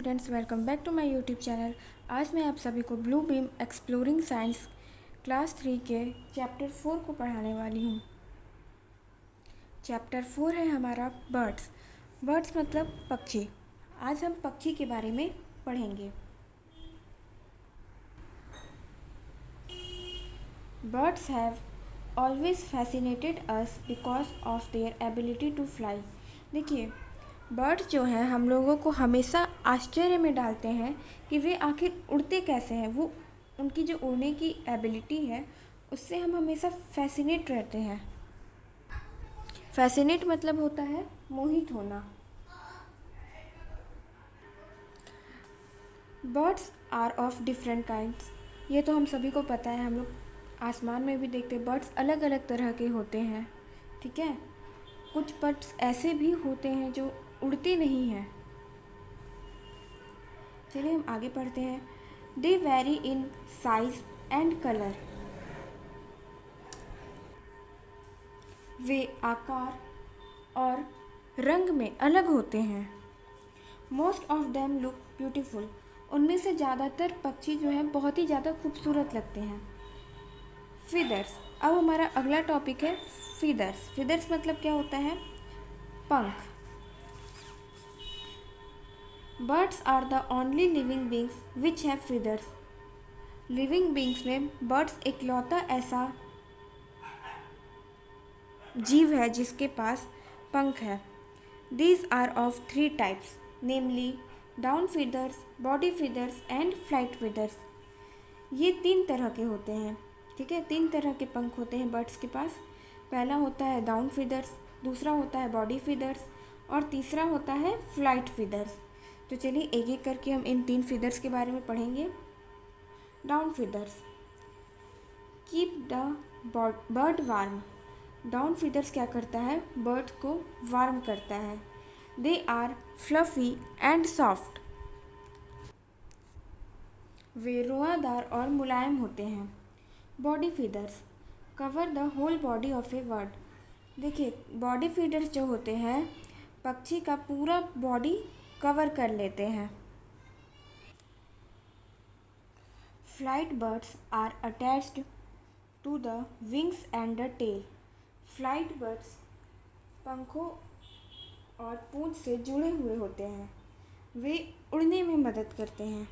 Students, welcome back to my YouTube channel. आज मैं आप सभी को blue beam exploring science class 3 के चैप्टर 4 को पढ़ाने वाली हूँ। चैप्टर 4 है हमारा बर्ड्स। बर्ड्स मतलब पक्षी। आज हम पक्षी के बारे में पढ़ेंगे। Birds have always fascinated us because of their ability to fly. देखिए, बर्ड्स जो हैं हम लोगों को हमेशा आश्चर्य में डालते हैं कि वे आखिर उड़ते कैसे हैं। वो उनकी जो उड़ने की एबिलिटी है उससे हम हमेशा फैसिनेट रहते हैं। फैसिनेट मतलब होता है मोहित होना। Birds are of different kinds. ये तो हम सभी को पता है, हम लोग आसमान में भी देखते हैं बर्ड्स अलग अलग तरह के होते हैं। ठीक है, कुछ बर्ड्स ऐसे भी होते हैं जो उड़ते नहीं हैं। चलिए हम आगे पढ़ते हैं। They vary in size and colour. वे आकार और रंग में अलग होते हैं। Most of them look beautiful. उनमें से ज़्यादातर पक्षी जो हैं बहुत ही ज़्यादा खूबसूरत लगते हैं। फीदर्स। अब हमारा अगला टॉपिक है फीदर्स। फीदर्स मतलब क्या होता है? पंख। Birds are the only living beings which have feathers. Living beings में बर्ड्स इकलौता ऐसा जीव है जिसके पास पंख है। These are of 3 types, namely down feathers, body feathers and flight feathers. ये 3 तरह के होते हैं। ठीक है, 3 तरह के पंख होते हैं बर्ड्स के पास। पहला होता है डाउन फीदर्स, दूसरा होता है बॉडी फीदर्स और तीसरा होता है फ्लाइट फीदर्स। तो चलिए एक एक करके हम इन 3 फीदर्स के बारे में पढ़ेंगे। Down feathers keep the bird warm. Down feathers क्या करता है? बर्ड को वार्म करता है। They are fluffy and soft. वे रोआदार और मुलायम होते हैं। Body feathers cover the whole body of a bird. देखिए, बॉडी फीडर्स जो होते हैं पक्षी का पूरा बॉडी कवर कर लेते हैं। Flight birds are attached to the wings and the tail. Flight birds पंखों और पूंछ से जुड़े हुए होते हैं। वे उड़ने में मदद करते हैं।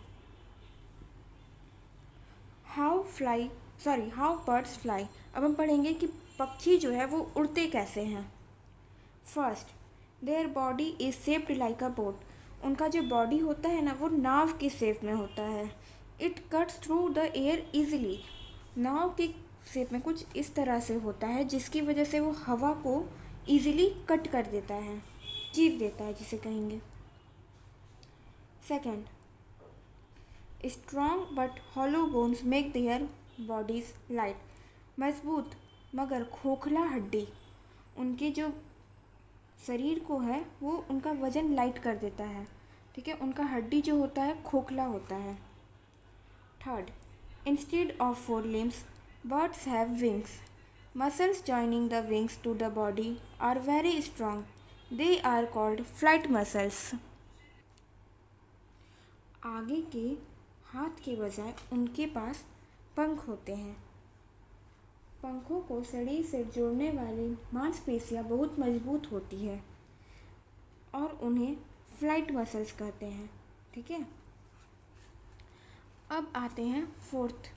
How birds fly. अब हम पढ़ेंगे कि पक्षी जो है वो उड़ते कैसे हैं। First, their body is shaped like a boat. उनका जो बॉडी होता है ना वो नाव की शेप में होता है। It cuts through the air easily. नाव की शेप में कुछ इस तरह से होता है जिसकी वजह से वो हवा को इजीली कट कर देता है, चीर देता है जिसे कहेंगे। Second, strong but hollow bones make their bodies light. मजबूत मगर खोखला हड्डी उनके जो शरीर को है वो उनका वजन लाइट कर देता है। ठीक है, उनका हड्डी जो होता है खोखला होता है। Third, instead of 4 limbs birds have wings. Muscles joining the wings to the body are very strong. They are called flight muscles. आगे के हाथ के बजाय उनके पास पंख होते हैं। पंखों को शरीर से जोड़ने वाली मांसपेशियां बहुत मजबूत होती है और उन्हें फ्लाइट मसल्स कहते हैं। ठीक है, अब आते हैं fourth.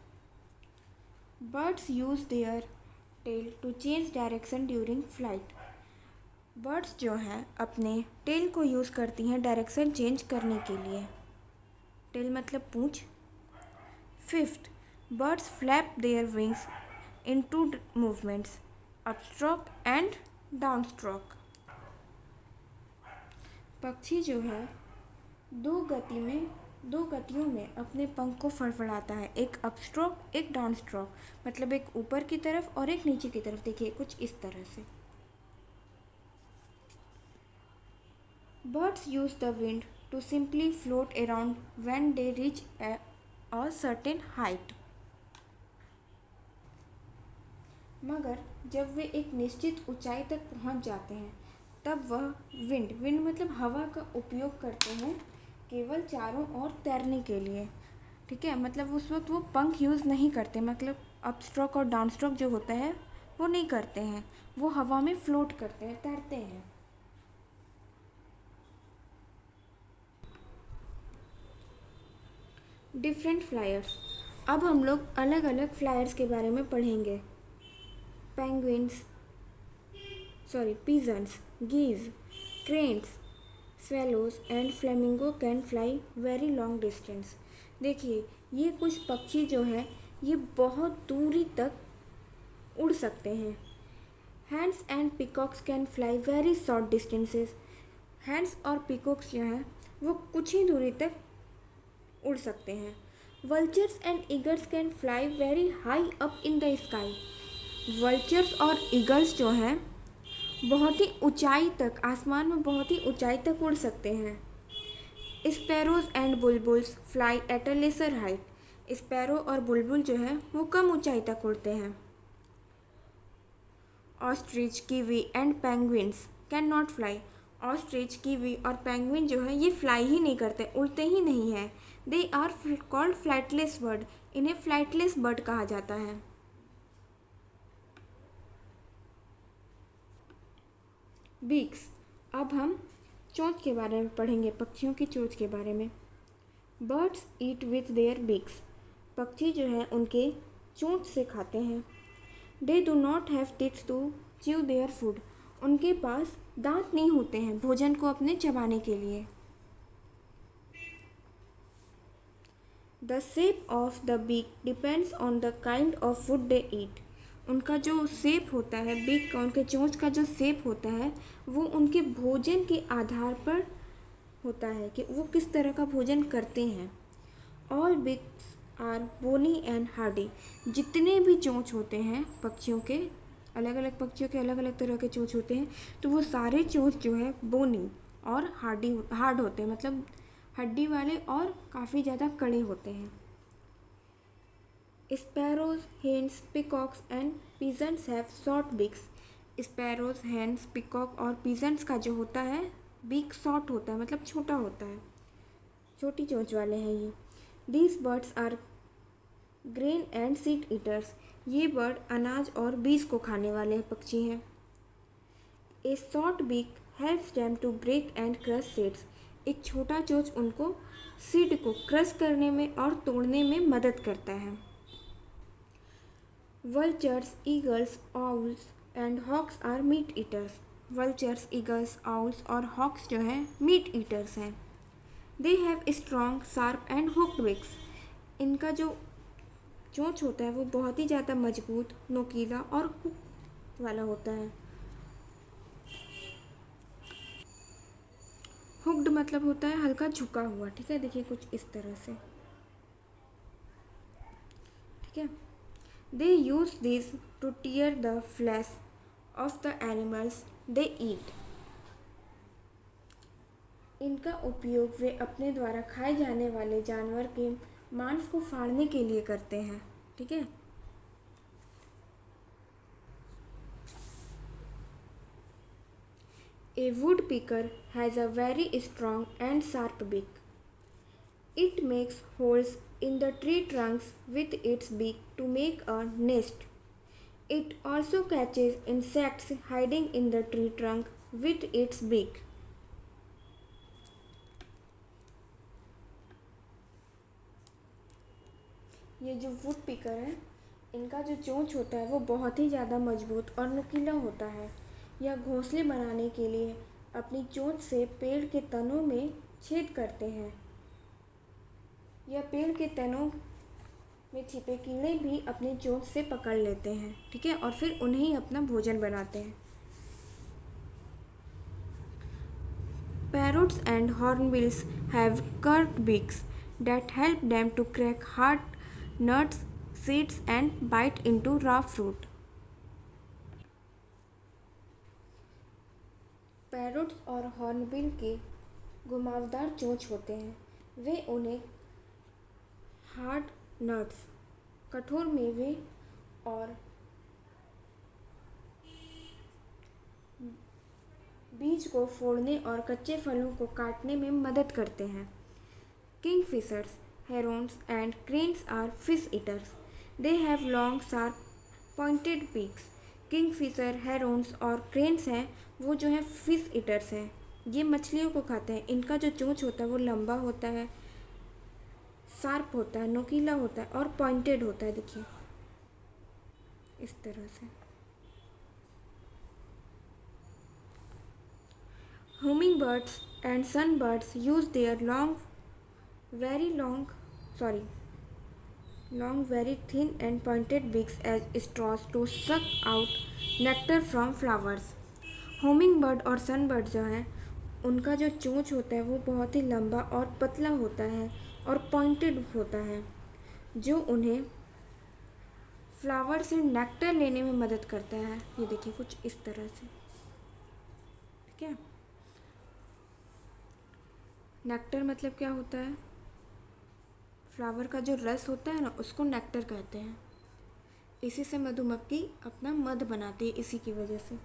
Birds use their tail to change direction during flight. Birds जो हैं अपने टेल को यूज़ करती हैं डायरेक्शन चेंज करने के लिए। टेल मतलब पूंछ। Fifth, birds flap their wings in 2 movements, upstroke and downstroke. पक्षी जो है दो गतियों में अपने पंख को फड़फड़ाता है, एक अपस्ट्रोक एक डाउनस्ट्रोक, मतलब एक ऊपर की तरफ और एक नीचे की तरफ। देखिए कुछ इस तरह से। Birds use the wind to simply float around when they reach a certain height. मगर जब वे एक निश्चित ऊंचाई तक पहुंच जाते हैं तब वह विंड मतलब हवा का उपयोग करते हैं केवल चारों ओर तैरने के लिए। ठीक है, मतलब उस वक्त वो पंख यूज़ नहीं करते, मतलब अप स्ट्रोक और डाउन स्ट्रोक जो होता है वो नहीं करते हैं, वो हवा में फ्लोट करते हैं, तैरते हैं। Different flyers. अब हम लोग अलग अलग फ्लायर्स के बारे में पढ़ेंगे। Penguins, pigeons, geese, cranes, swallows and flamingo can fly very long distance। देखिए, ये कुछ पक्षी जो हैं ये बहुत दूरी तक उड़ सकते हैं। Hens and peacocks can fly very short distances. Hands और पिकॉक्स जो हैं वो कुछ ही दूरी तक उड़ सकते हैं। Vultures and eagles can fly very high up in the sky. Vultures और ईगल्स जो हैं बहुत ही ऊंचाई तक, आसमान में बहुत ही ऊंचाई तक उड़ सकते हैं। Sparrows and bulbuls fly at a lesser height. Sparrow और बुलबुल जो है वो कम ऊंचाई तक उड़ते हैं। Ostrich, kiwi and penguins can not fly. Ostrich, kiwi और पेंगुइन जो है ये फ्लाई ही नहीं करते, उड़ते ही नहीं हैं। They are called flightless bird. इन्हें फ्लाइटलेस बर्ड कहा जाता है। बीक्स। अब हम चोंच के बारे में पढ़ेंगे, पक्षियों की चोंच के बारे में। Birds eat with their beaks. पक्षी जो है उनके चोंच से खाते हैं। They do not have tips to chew their food. उनके पास दांत नहीं होते हैं भोजन को अपने चबाने के लिए। The shape of the beak depends on the kind of food they eat. उनका जो शेप होता है बीक का, उनके चोंच का जो शेप होता है वो उनके भोजन के आधार पर होता है कि वो किस तरह का भोजन करते हैं। All beaks are bony and hardy. जितने भी चोंच होते हैं पक्षियों के, अलग अलग पक्षियों के अलग अलग तरह के चोंच होते हैं, तो वो सारे चोंच जो है बोनी और हार्ड होते हैं, मतलब हड्डी वाले और काफ़ी ज़्यादा कड़े होते हैं। Sparrows, hens, peacocks and pigeons have short beaks. Sparrows, hens, peacock और पिजन्स का जो होता है बीक शॉर्ट होता है, मतलब छोटा होता है, छोटी चोंच वाले हैं ये। These birds are grain and seed eaters. ये बर्ड अनाज और बीज को खाने वाले पक्षी हैं। A short beak helps them to break and crush seeds. एक छोटा चोंच उनको सीड को क्रश करने में और तोड़ने में मदद करता है। Vultures, eagles, owls and hawks are meat eaters. Vultures, eagles, owls और हॉक्स जो हैं मीट ईटर्स हैं। They have strong, sharp and hooked beaks. इनका जो चोंच होता है वो बहुत ही ज़्यादा मजबूत, नोकीला और हुक वाला होता है। हुक्ड मतलब होता है हल्का झुका हुआ। ठीक है, देखिए कुछ इस तरह से। ठीक है, they use this to tear the flesh of the animals they eat. इनका उपयोग वे अपने द्वारा खाए जाने वाले जानवर के मांस को फाड़ने के लिए करते हैं। ठीक है, ए woodpecker has a very strong and sharp beak. It makes holes in the tree trunks with its beak to make a nest. It also catches insects hiding in the tree trunk with its beak. ये जो would picker है इनका जो चोंच होता है वो बहुत ही ज़्यादा मजबूत और नुकीला होता है। यह घोंसले बनाने के लिए अपनी चोंच से पेड़ के तनों में छेद करते हैं। यह पेड़ के तनों में छिपे कीड़े भी अपनी चोंच से पकड़ लेते हैं। ठीक है, और फिर उन्हें ही अपना भोजन बनाते हैं। Parrots and hornbills have curved beaks that help them to crack hard nuts, seeds and bite into raw fruit. Parrots और हॉर्नबिल के घुमावदार चोंच होते हैं। वे उन्हें हार्ड नट्स, कठोर मेवे और बीज को फोड़ने और कच्चे फलों को काटने में मदद करते हैं। Kingfishers, herons, and cranes are fish eaters. They have long, sharp, pointed beaks. Kingfisher, Heron's और क्रेन्स हैं वो जो है फिश ईटर्स हैं। ये मछलियों को खाते हैं। इनका जो चोंच होता है वो लंबा होता है, शार्प होता है, नुकीला होता है और पॉइंटेड होता है। देखिए इस तरह से। Hummingbirds and sunbirds use their long, very thin and pointed beaks as straws to suck out nectar from flowers. Homing bird और सन बर्ड जो हैं उनका जो चोंच होता है वो बहुत ही लंबा और पतला होता है और पॉइंटेड होता है, जो उन्हें फ्लावर से नेक्टर लेने में मदद करता है। ये देखिए कुछ इस तरह से। ठीक है, नेक्टर मतलब क्या होता है? फ्लावर का जो रस होता है ना, उसको नेक्टर कहते हैं। इसी से मधुमक्खी अपना मध बनाती है, इसी की वजह से।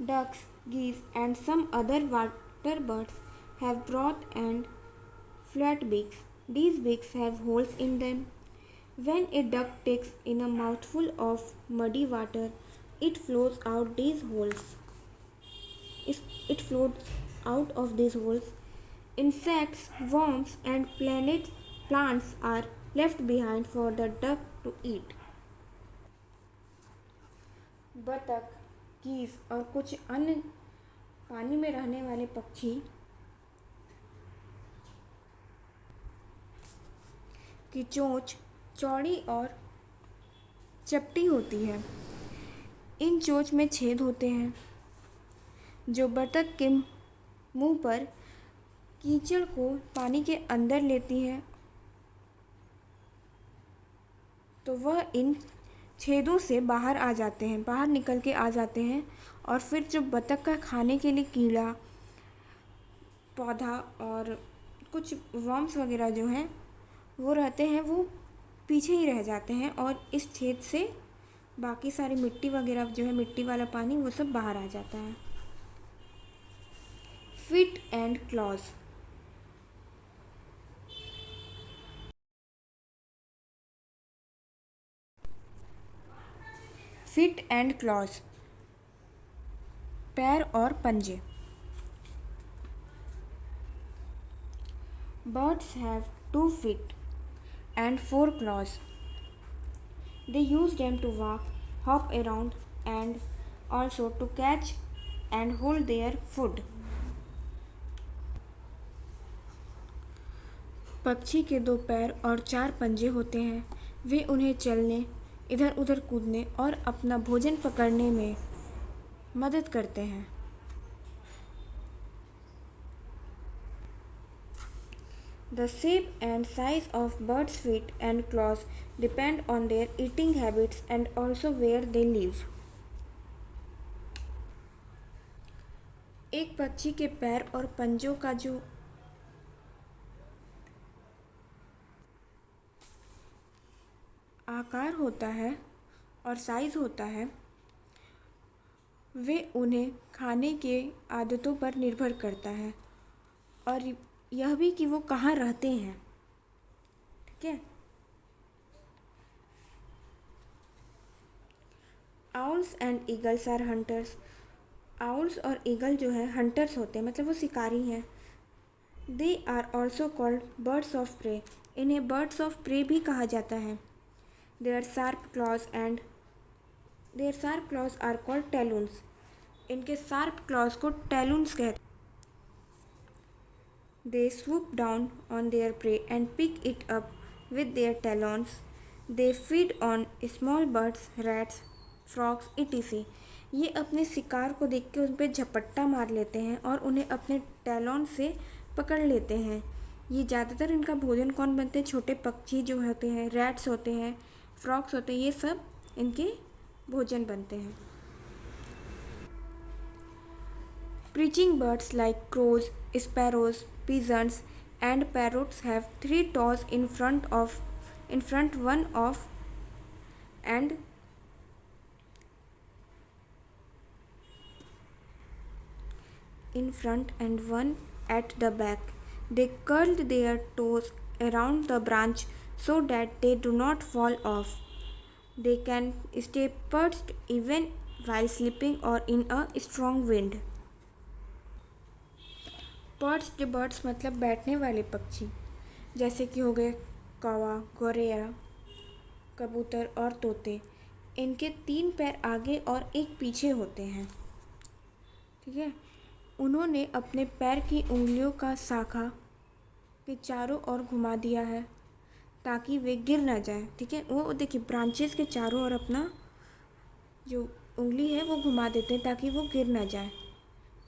Ducks, geese, and some other water birds have broad and flat beaks. These beaks have holes in them. When a duck takes in a mouthful of muddy water, it flows out these holes. It floats out of these holes. Insects, worms, and plants are left behind for the duck to eat. बतख, गीस और कुछ अन्य पानी में रहने वाले पक्षी की चोंच चौड़ी और चपटी होती है। इन चोंच में छेद होते हैं जो बतख के मुंह पर कीचड़ को पानी के अंदर लेती है, तो वह इन छेदों से बाहर आ जाते हैं, बाहर निकल के आ जाते हैं। और फिर जो बतख का खाने के लिए कीड़ा, पौधा और कुछ वर्म्स वगैरह जो हैं वो रहते हैं, वो पीछे ही रह जाते हैं और इस छेद से बाकी सारी मिट्टी वगैरह जो है, मिट्टी वाला पानी, वो सब बाहर आ जाता है। Feet and clause. Feet and clause, पैर और पंजे। Birds have 2 feet and 4 claws. They use them to walk, hop around, and also to catch and hold their food. पक्षी के 2 पैर और 4 पंजे होते हैं। वे उन्हें चलने, इधर उधर कूदने और अपना भोजन पकड़ने में मदद करते हैं। The shape and size of birds' feet and claws depend on their eating habits and also where they live. एक पक्षी के पैर और पंजों का जो आकार होता है और साइज होता है, वे उन्हें खाने के आदतों पर निर्भर करता है और यह भी कि वो कहाँ रहते हैं। ठीक है। Owls and eagles are hunters. आउल्स और ईगल जो है हंटर्स होते हैं, मतलब वो शिकारी हैं। They are also called birds of prey. इन्हें बर्ड्स ऑफ प्रे भी कहा जाता है। Their sharp claws are called talons. इनके शार्प क्लॉज को टैलून्स कहते हैं। They swoop down on their prey and pick it up with their talons. They feed on small birds, rats, frogs, etc. ये अपने शिकार को देख के उन पर झपट्टा मार लेते हैं और उन्हें अपने टैलॉन से पकड़ लेते हैं। ये ज़्यादातर इनका भोजन कौन बनते हैं? छोटे पक्षी जो होते हैं, रैट्स होते हैं, फ्रॉग्स होते हैं, ये सब इनके भोजन बनते हैं। Preaching birds like crows, sparrows, pigeons, and parrots have 3 toes in front, one off and in front and one at the back. They curled their toes around the branch so that they do not fall off. They can stay perched even while sleeping or in a strong wind. Perched birds मतलब बैठने वाले पक्षी, जैसे कि हो गए कौवा, गौरैया, कबूतर और तोते। इनके 3 पैर आगे और एक पीछे होते हैं। ठीक है, उन्होंने अपने पैर की उंगलियों का शाखा के चारों ओर घुमा दिया है ताकि वे गिर ना जाए। ठीक है, वो देखिए ब्रांचेस के चारों ओर अपना जो उंगली है वो घुमा देते हैं ताकि वो गिर ना जाए।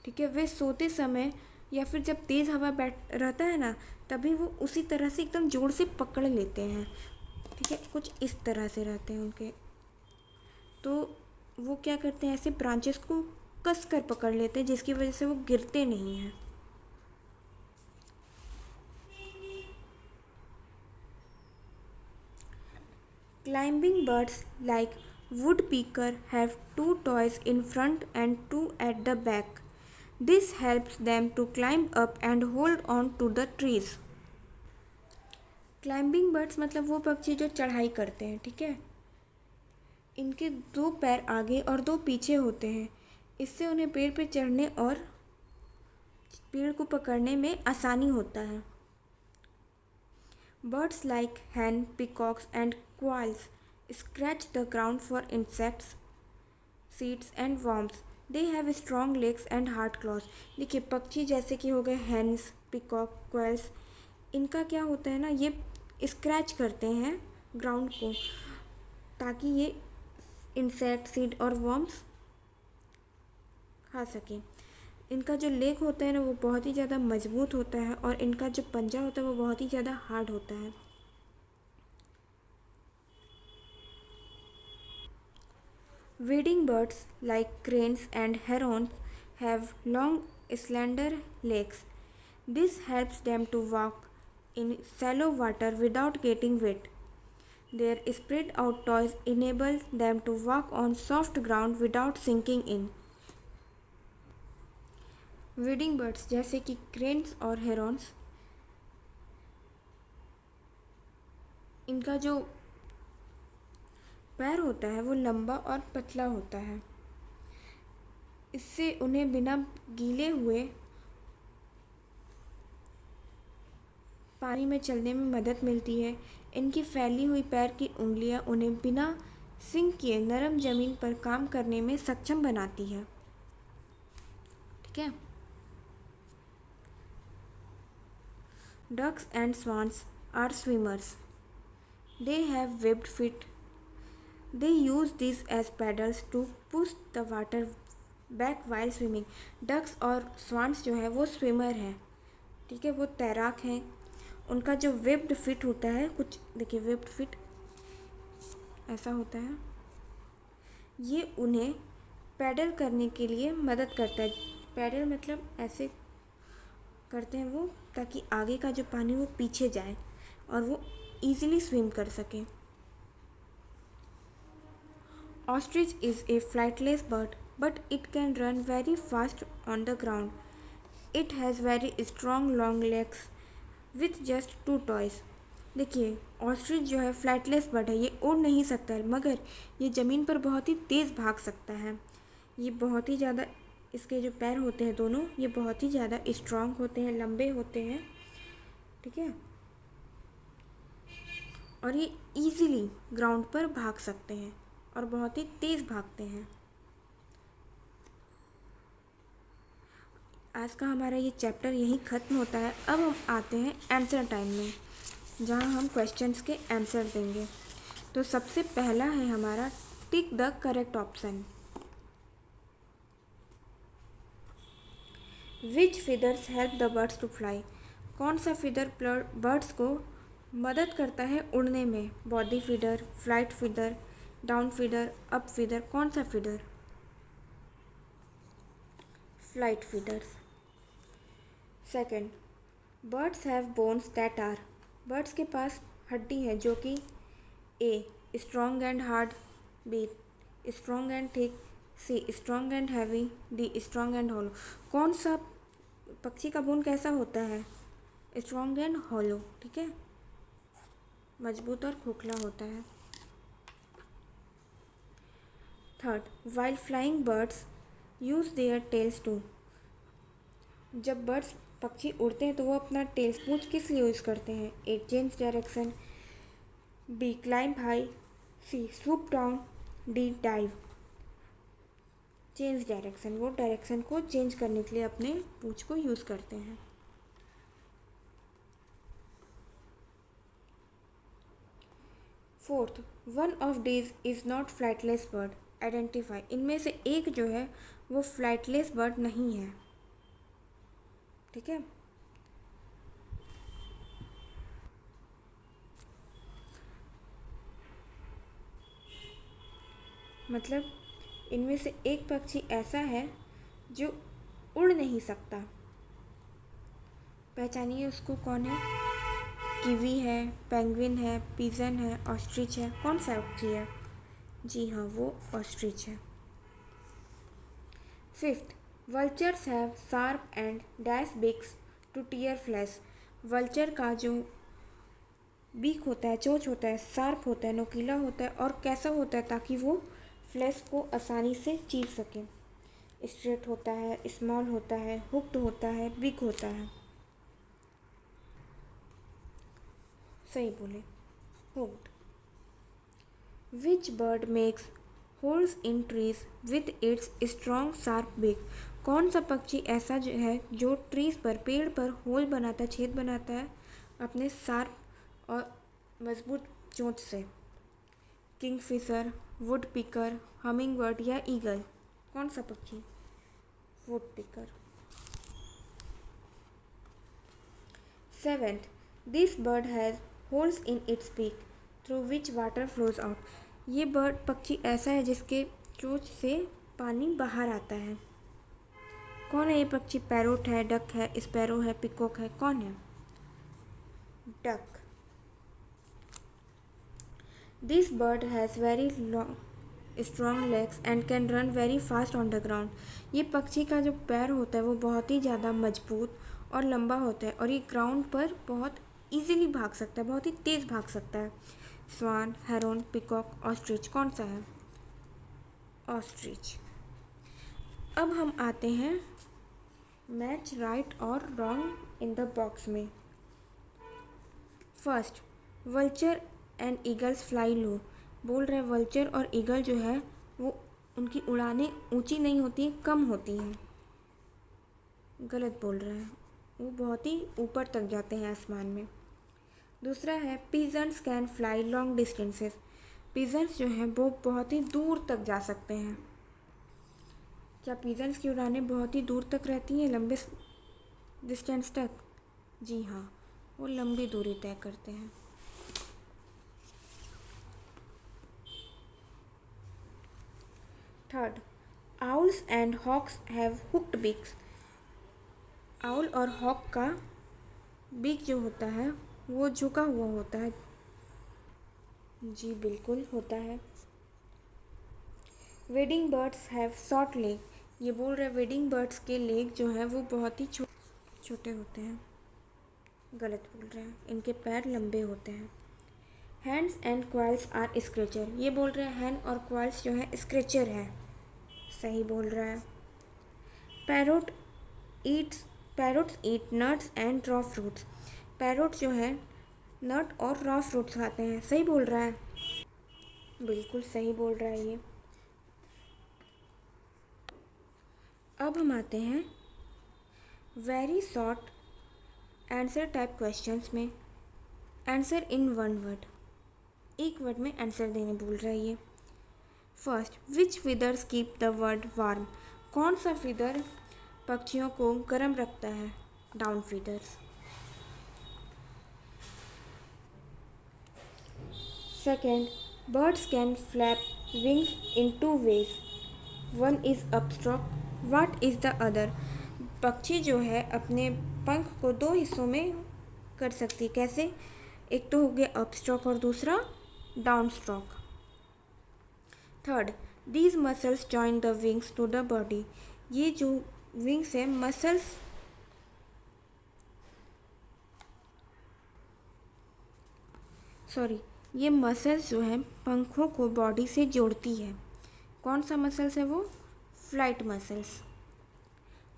ठीक है, वे सोते समय या फिर जब तेज़ हवा बैठ रहता है ना, तभी वो उसी तरह से एकदम जोर से पकड़ लेते हैं। ठीक है, कुछ इस तरह से रहते हैं उनके। तो वो क्या करते हैं, ऐसे ब्रांचेस को कस कर पकड़ लेते हैं जिसकी वजह से वो गिरते नहीं हैं। Climbing birds like woodpecker have 2 toes in front and 2 at the back. This helps them to climb up and hold on to the trees. Climbing birds मतलब वो पक्षी जो चढ़ाई करते हैं। ठीक है, इनके 2 पैर आगे और 2 पीछे होते हैं। इससे उन्हें पेड़ पर चढ़ने और पेड़ को पकड़ने में आसानी होता है। Birds like hen, peacocks and quails scratch the ground for insects, seeds and worms. They have strong legs and hard claws. देखिए पक्षी जैसे कि हो गए hens, peacock, quails, इनका क्या होता है ना, ये स्क्रैच करते हैं ग्राउंड को ताकि ये इंसेक्ट, सीड और वर्म्स खा सकें। इनका जो लेग होता है ना वो बहुत ही ज़्यादा मजबूत होता है और इनका जो पंजा होता है वो बहुत ही ज़्यादा हार्ड होता है। Wading birds like cranes and herons have long, slender legs. This helps them to walk in shallow water without getting wet. Their spread out toes enable them to walk on soft ground without sinking in. wading birds जैसे कि cranes और herons, इनका जो पैर होता है वो लंबा और पतला होता है। इससे उन्हें बिना गीले हुए पानी में चलने में मदद मिलती है। इनकी फैली हुई पैर की उंगलियां उन्हें बिना सिंक किए नरम ज़मीन पर काम करने में सक्षम बनाती है। ठीक है, ducks and swans are swimmers. They have webbed feet. They use these as paddles to push the water back while swimming. Ducks और स्वान्स जो है वो स्विमर हैं। ठीक है, वो तैराक हैं। उनका जो वेब्ड फिट होता है, कुछ देखिए वेब्ड फिट ऐसा होता है, ये उन्हें पैडल करने के लिए मदद करता है। पैडल मतलब ऐसे करते हैं वो ताकि आगे का जो पानी वो पीछे जाए और वो ईजिली स्विम कर सके। Ostrich is a flightless bird, but it can run very fast on the ground. It has very strong long legs with just 2 toes. देखिए ऑस्ट्रिच जो है फ्लाइटलेस बर्ड है, ये उड़ नहीं सकता है मगर ये ज़मीन पर बहुत ही तेज़ भाग सकता है। ये बहुत ही ज़्यादा, इसके जो पैर होते हैं दोनों, ये बहुत ही ज़्यादा स्ट्रॉन्ग होते हैं, लंबे होते हैं। ठीक है, और ये इजीली ग्राउंड पर भाग सकते हैं और बहुत ही तेज़ भागते हैं। आज का हमारा ये चैप्टर यहीं ख़त्म होता है। अब हम आते हैं आंसर टाइम में, जहाँ हम क्वेश्चंस के आंसर देंगे। तो सबसे पहला है हमारा tick the correct option. Which feathers help the birds to fly? कौन सा फीदर बर्ड्स को मदद करता है उड़ने में? Body feather, flight feather, down feather, up feather, कौन सा feather? Flight feeders. Second, birds have bones that are. बर्ड्स के पास हड्डी है जो कि A strong and hard, B strong and thick, C strong and heavy, D strong and hollow. कौन सा पक्षी का भ्रूण कैसा होता है? स्ट्रॉन्ग एंड हॉलो, ठीक है, मजबूत और खोखला होता है। Third, while flying birds use their tails to. जब बर्ड्स पक्षी उड़ते हैं तो वो अपना टेल्स पूंछ किस लिए यूज़ करते हैं? A change direction, B climb high, C swoop down, D dive. Change direction, वो डायरेक्शन को चेंज करने के लिए अपने पूंछ को यूज़ करते हैं। Fourth, one of these is not flightless bird, identify. इनमें से एक जो है वो फ्लाइटलेस बर्ड नहीं है, ठीक है। मतलब इनमें से एक पक्षी ऐसा है जो उड़ नहीं सकता। पहचानिए उसको, कौन है? कीवी है, पेंगुइन है, पिजन है, ऑस्ट्रिच है, कौन सा पक्षी है? जी हाँ, वो ऑस्ट्रिच है। Fifth, vultures have sharp and dash beaks to tear flesh. Vulture का जो बीक होता है, चोंच होता है, शार्प होता है, नुकीला होता है और कैसा होता है ताकि वो फ्लैश को आसानी से चीर सके। स्ट्रेट होता है, स्मॉल होता है, हुक्ड होता है, बिग होता है। सही बोले, hooked. Which bird makes holes in trees with its strong sharp बिक। कौन सा पक्षी ऐसा जो है जो ट्रीज पर, पेड़ पर होल बनाता है, छेद बनाता है अपने शार्प और मजबूत चोंच से? Kingfisher, woodpecker, hummingbird या ईगल? कौन सा पक्षी? Woodpecker. Seventh, this bird has holes in its beak through which water flows out. ये बर्ड पक्षी ऐसा है जिसके चोंच से पानी बाहर आता है। कौन है ये पक्षी? पैरोट है, डक है, स्पैरो है, पिकॉक है, कौन है? Duck. This bird has very long strong legs and can run very fast on the ground. ये पक्षी का जो पैर होता है वो बहुत ही ज़्यादा मजबूत और लंबा होता है और ये ग्राउंड पर बहुत इजीली भाग सकता है, बहुत ही तेज़ भाग सकता है। स्वान, हेरोन, पिकॉक, ऑस्ट्रिच, कौन सा है? ऑस्ट्रिच। अब हम आते हैं मैच राइट और रॉन्ग इन द बॉक्स में। First, vulture and eagles fly low. बोल रहे वल्चर और ईगल जो है वो उनकी उड़ानें ऊंची नहीं होती हैं, कम होती हैं। गलत बोल रहा है, वो बहुत ही ऊपर तक जाते हैं आसमान में। दूसरा है pigeons can fly long distances. Pigeons जो हैं वो बहुत ही दूर तक जा सकते हैं। क्या पिजन्स की उड़ानें बहुत ही दूर तक रहती हैं, लंबे डिस्टेंस तक? जी हाँ, वो लंबी दूरी तय करते हैं। Third, owls and hawks have hooked beaks. Owl और हॉक का बीक जो होता है वो झुका हुआ होता है। जी बिल्कुल होता है। Wading birds have short leg. ये बोल रहे वेडिंग बर्ड्स के लेग जो है वो बहुत ही छोटे होते हैं। गलत बोल रहे हैं, इनके पैर लंबे होते हैं। Hens and quails are scratcher. ये बोल रहे हैं हैंड और क्वाइल्स जो है स्क्रेचर है। सही बोल रहा है। Parrots eat nuts and raw fruits. Parrot जो है नट और रॉ फ्रूट्स खाते हैं। सही बोल रहा है, बिल्कुल सही बोल रहा है ये। अब हम आते हैं very short answer type questions में। आंसर इन वन वर्ड, एक वर्ड में आंसर देने बोल रहा है ये। First, which feathers keep the word warm. कौन सा फीदर पक्षियों को गर्म रखता है? Down feathers. Second, birds can flap wings in two ways, one is upstroke, what is the other. पक्षी जो है अपने पंख को दो हिस्सों में कर सकती है। कैसे? एक तो हो गया अपस्ट्रोक और दूसरा down stroke. Third, these muscles join the wings to the body. ये जो विंग्स है मसल्स सॉरी, ये मसल्स जो है पंखों को बॉडी से जोड़ती है। कौन सा मसल्स है वो? Flight muscles.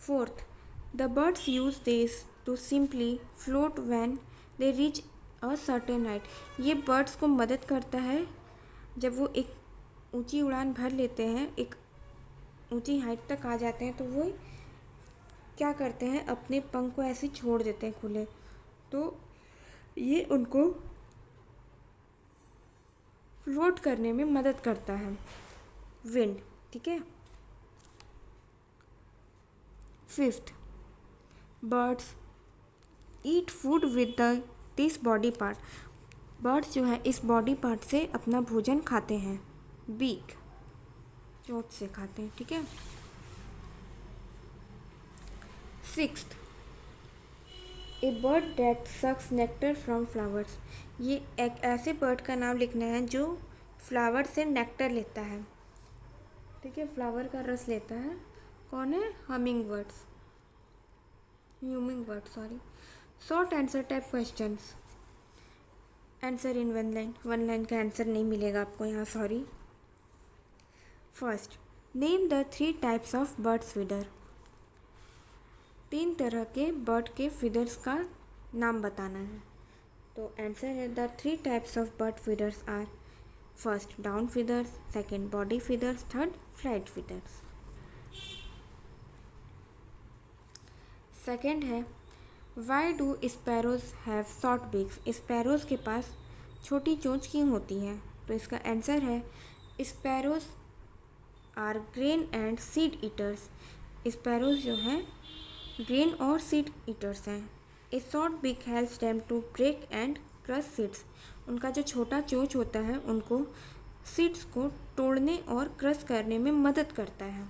Fourth, the birds use this to simply float when they reach a certain height. ये बर्ड्स को मदद करता है जब वो एक ऊंची उड़ान भर लेते हैं, एक ऊंची हाइट तक आ जाते हैं, तो वो क्या करते हैं, अपने पंख को ऐसे छोड़ देते हैं खुले, तो ये उनको फ्लोट करने में मदद करता है। विंड, ठीक है। Fifth, birds eat food with this body part. Birds जो है इस बॉडी पार्ट से अपना भोजन खाते हैं। बीक, चोंच से खाते हैं, ठीक है। Sixth, a bird that sucks nectar from flowers. ये एक ऐसे बर्ड का नाम लिखना है जो फ्लावर से नेक्टर लेता है, ठीक है, फ्लावर का रस लेता है। कौन है? Humming birds, sorry. Short answer type questions, answer in one line. One line का आंसर नहीं मिलेगा आपको यहाँ, sorry. First, name the 3 types of birds feeder. 3 तरह के बर्ड के फीडर्स का नाम बताना है। तो आंसर है the 3 types of bird feeders are first down feeders, second body feeders, third flight feeders. Second है why do sparrows have short beaks. Sparrows के पास छोटी चोंच क्यों होती है? तो इसका आंसर है sparrows are grain and seed eaters. Sparrows जो हैं ग्रेन और सीड ईटर्स हैं। A short beak helps them to break and crush seeds. उनका जो छोटा चोंच होता है उनको सीड्स को तोड़ने और क्रश करने में मदद करता है।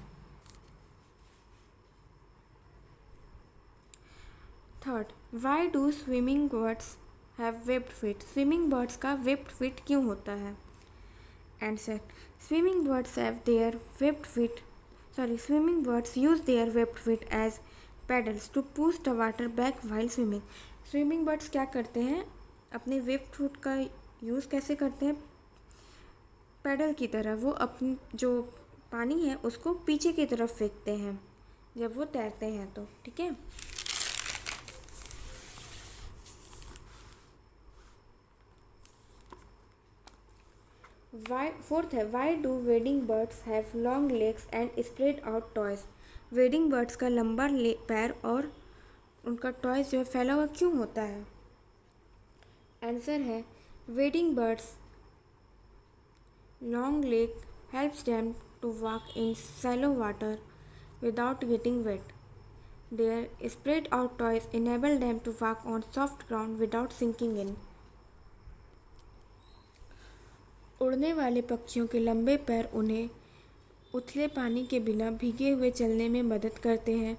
Third, why do swimming birds have webbed feet. Swimming birds का वेब्ड फीट क्यों होता है? Answer, swimming birds have their webbed feet swimming birds use their webbed feet as paddles to push the water back while swimming. Swimming birds क्या करते हैं, अपने webbed foot का use कैसे करते हैं? पैडल की तरह। वो अपनी जो पानी है उसको पीछे की तरफ फेंकते हैं जब वो तैरते हैं, तो ठीक है। फोर्थ है why do wedding birds have long legs and spread out toys. Wedding birds का लंबा पैर और उनका टॉयज जो है फैला हुआ क्यों होता है? आंसर है wading birds long leg helps them to walk in shallow water without getting wet. Their spread out toys enable them to walk on soft ground without sinking in. उड़ने वाले पक्षियों के लंबे पैर उन्हें उथले पानी के बिना भीगे हुए चलने में मदद करते हैं।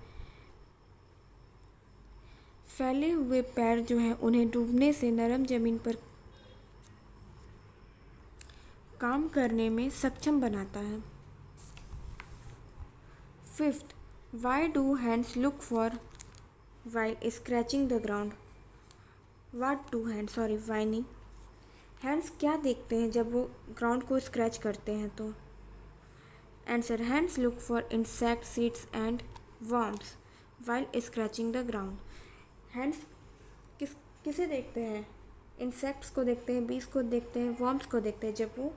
फैले हुए पैर जो हैं उन्हें डूबने से नरम जमीन पर काम करने में सक्षम बनाता है। Fifth, why do hens look for while scratching the ground. What do hen, sorry why नहीं, हैंड्स क्या देखते हैं जब वो ग्राउंड को स्क्रैच करते हैं? तो answer, hands look for insect seeds and worms while scratching the ground. Hands किसे देखते हैं? इंसेक्ट्स को देखते हैं, बीज को देखते हैं, वर्म्स को देखते हैं जब वो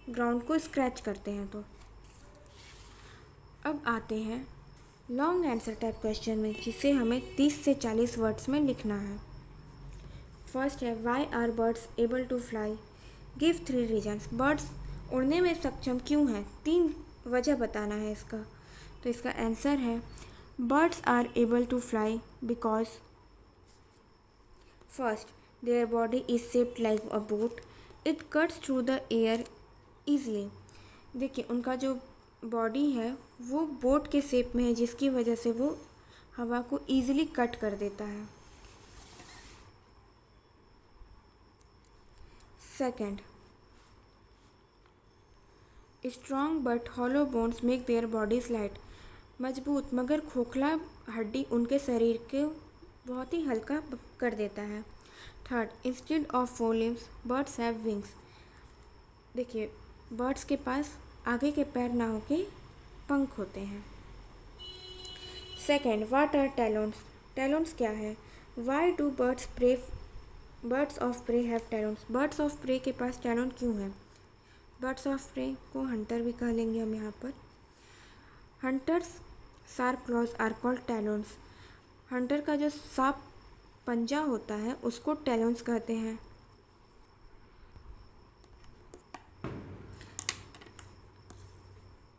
ग्राउंड को स्क्रैच करते हैं। तो अब आते हैं लॉन्ग आंसर टाइप क्वेश्चन में, जिसे हमें 30 से 40 वर्ड्स में लिखना है। फर्स्ट है why are birds able to fly, give 3 reasons. Birds उड़ने में सक्षम क्यों हैं? 3 वजह बताना है इसका। तो इसका आंसर है birds are able to fly because first their body is shaped like a boat, it cuts through the air easily. देखिए उनका जो बॉडी है वो बोट के शेप में है, जिसकी वजह से वो हवा को ईजिली कट कर देता है। Second, strong but hollow bones make their bodies light. मजबूत मगर खोखला हड्डी उनके शरीर को बहुत ही हल्का कर देता है। Third, instead of four limbs birds have wings. देखिए, बर्ड्स के पास आगे के पैर ना होके पंख होते हैं। Second, what are talons. Talons क्या है? Why do birds of prey have talons. Birds of prey के पास टैलोन क्यों है? बर्ड्स ऑफ प्रे को हंटर भी कह लेंगे हम यहाँ पर। Hunters sharp claws are called talons. Hunter का जो शार्प पंजा होता है उसको टैलोन्स कहते हैं।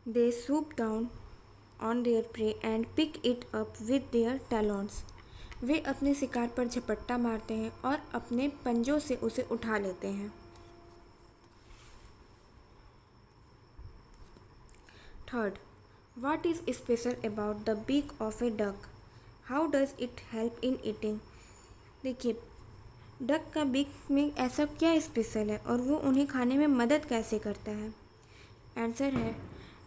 They swoop down on their prey and pick it up with their talons. वे अपने शिकार पर झपट्टा मारते हैं और अपने पंजों से उसे उठा लेते हैं। Third, what is special about the beak of a duck. How does it help in eating. देखिए, डक का बीक में ऐसा क्या स्पेशल है और वो उन्हें खाने में मदद कैसे करता है? आंसर है,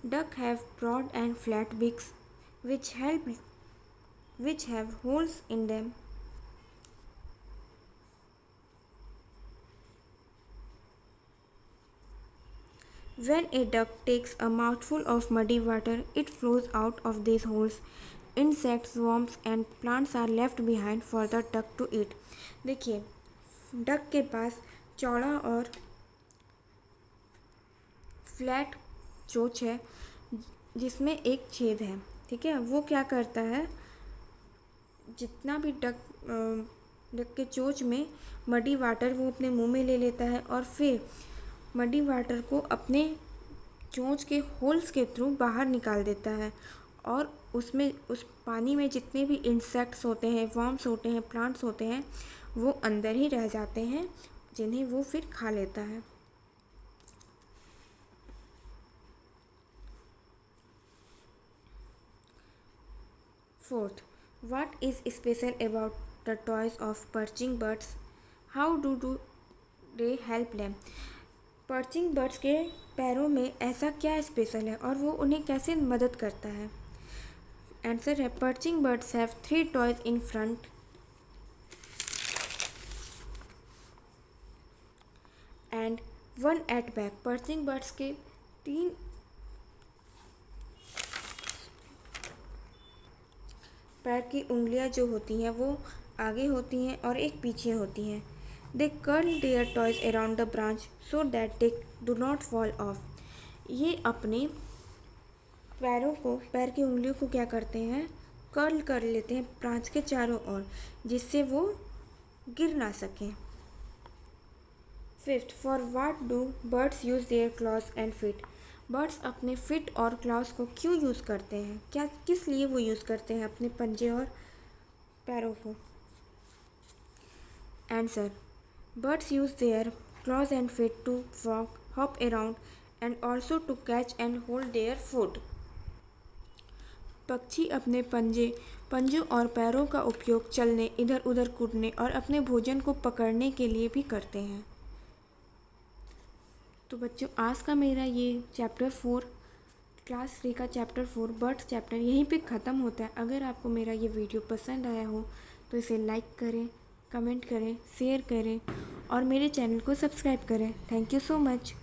duck have broad and flat beaks which have holes in them. When a duck takes a mouthful of muddy water, it flows out of these holes. Insects, worms and plants are left behind for the duck to eat. देखिए, duck के पास चौड़ा और flat चोंच है जिसमें एक छेद है। ठीक है, वो क्या करता है, जितना भी डक के चोंच में मडी वाटर वो अपने मुंह में ले लेता है और फिर मडी वाटर को अपने चोंच के होल्स के थ्रू बाहर निकाल देता है और उसमें उस पानी में जितने भी इंसेक्ट्स होते हैं, वर्म्स होते हैं, प्लांट्स होते हैं, वो अंदर ही रह जाते हैं जिन्हें वो फिर खा लेता है। Fourth, what is special about the toys of perching birds? How do they help them? Perching birds के पैरों में ऐसा क्या स्पेशल है और वो उन्हें कैसे मदद करता है? आंसर है, perching birds have 3 toes in front and 1 at back. Perching birds के 3 पैर की उंगलियां जो होती हैं वो आगे होती हैं और एक पीछे होती हैं। They curl their toes around the branch so that they do not fall off. ये अपने पैर की उंगलियों को क्या करते हैं, कर्ल कर लेते हैं ब्रांच के चारों ओर, जिससे वो गिर ना सकें। Fifth, for what do birds use their claws and feet. Birds अपने फिट और क्लॉज को क्यों यूज़ करते हैं, क्या किस लिए वो यूज़ करते हैं अपने पंजे और पैरों को? Answer, birds use their claws and feet to walk, hop around and also to catch and hold their food. पक्षी अपने पंजों और पैरों का उपयोग चलने, इधर उधर कूदने और अपने भोजन को पकड़ने के लिए भी करते हैं। तो बच्चों, आज का मेरा ये चैप्टर 4 क्लास 3 का चैप्टर 4 बर्ड्स चैप्टर यहीं पे ख़त्म होता है। अगर आपको मेरा ये वीडियो पसंद आया हो तो इसे लाइक करें, कमेंट करें, शेयर करें और मेरे चैनल को सब्सक्राइब करें। Thank you so much.